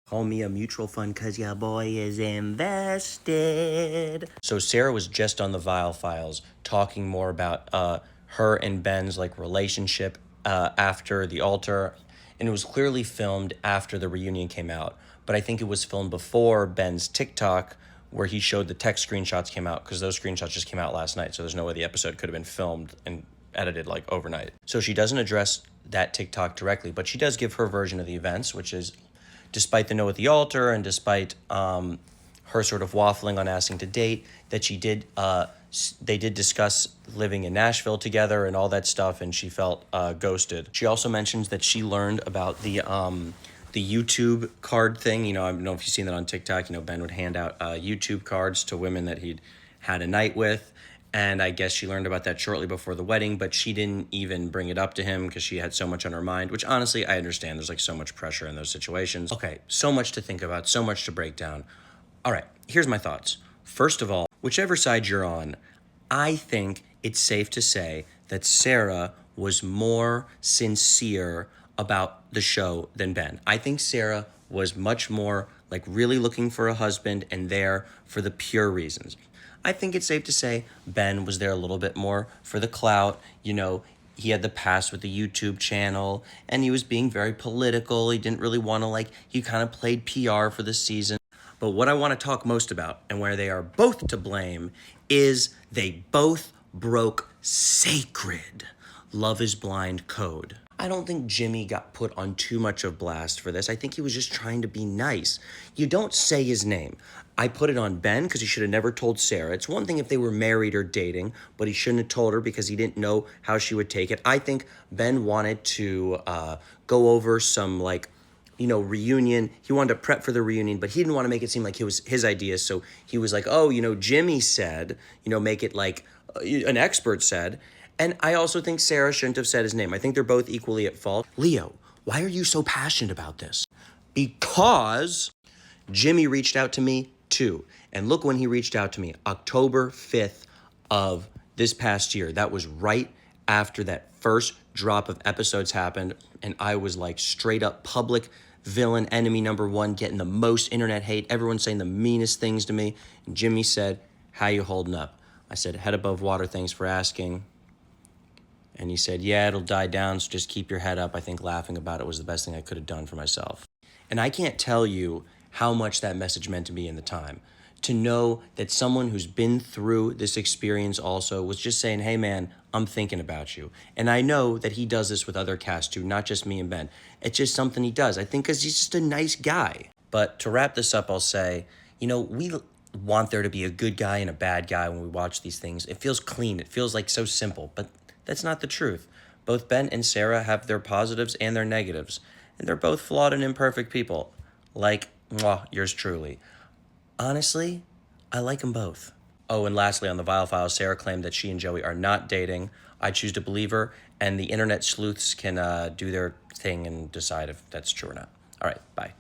Call me a mutual fund because your boy is invested. So Sarah was just on the Viall files talking more about her and Ben's like relationship after the altar. And it was clearly filmed after the reunion came out. But I think it was filmed before Ben's TikTok where he showed the text screenshots came out because those screenshots just came out last night. So there's no way the episode could have been filmed and edited like overnight. So she doesn't address that TikTok directly, but she does give her version of the events, which is despite the no at the altar and despite her sort of waffling on asking to date, that she did, they did discuss living in Nashville together and all that stuff, and she felt ghosted. She also mentions that she learned about the YouTube card thing. You know, I don't know if you've seen that on TikTok. You know, Ben would hand out YouTube cards to women that he'd had a night with. And I guess she learned about that shortly before the wedding, but she didn't even bring it up to him because she had so much on her mind, which honestly, I understand. There's like so much pressure in those situations. Okay, so much to think about, so much to break down. All right, here's my thoughts. First of all, whichever side you're on, I think it's safe to say that Sarah was more sincere about the show than Ben. I think Sarah was much more like really looking for a husband and there for the pure reasons. I think it's safe to say Ben was there a little bit more for the clout. You know, he had the past with the YouTube channel and he was being very political. He didn't really want to he kind of played PR for the season. But what I want to talk most about and where they are both to blame is they both broke sacred Love is Blind code. I don't think Jimmy got put on too much of blast for this. I think he was just trying to be nice. You don't say his name. I put it on Ben because he should have never told Sarah. It's one thing if they were married or dating, but he shouldn't have told her because he didn't know how she would take it. I think Ben wanted to go over some reunion. He wanted to prep for the reunion, but he didn't want to make it seem like it was his idea. So he was like, oh, Jimmy said, make it like an expert said. And I also think Sarah shouldn't have said his name. I think they're both equally at fault. Leo, why are you so passionate about this? Because Jimmy reached out to me too. And look when he reached out to me, October 5th of this past year. That was right after that first drop of episodes happened. And I was like straight up public villain, enemy number one, getting the most internet hate. Everyone saying the meanest things to me. And Jimmy said, how you holding up? I said, head above water, thanks for asking. And he said, yeah, it'll die down, so just keep your head up. I think laughing about it was the best thing I could have done for myself. And I can't tell you how much that message meant to me in the time. To know that someone who's been through this experience also was just saying, hey man, I'm thinking about you. And I know that he does this with other cast too, not just me and Ben. It's just something he does. I think because he's just a nice guy. But to wrap this up, I'll say, we want there to be a good guy and a bad guy when we watch these things. It feels clean. It feels like so simple, but that's not the truth. Both Ben and Sarah have their positives and their negatives, and they're both flawed and imperfect people, like yours truly. Honestly, I like them both. Oh, and lastly, on the Viall files, Sarah claimed that she and Joey are not dating. I choose to believe her, and the internet sleuths can do their thing and decide if that's true or not. All right, bye.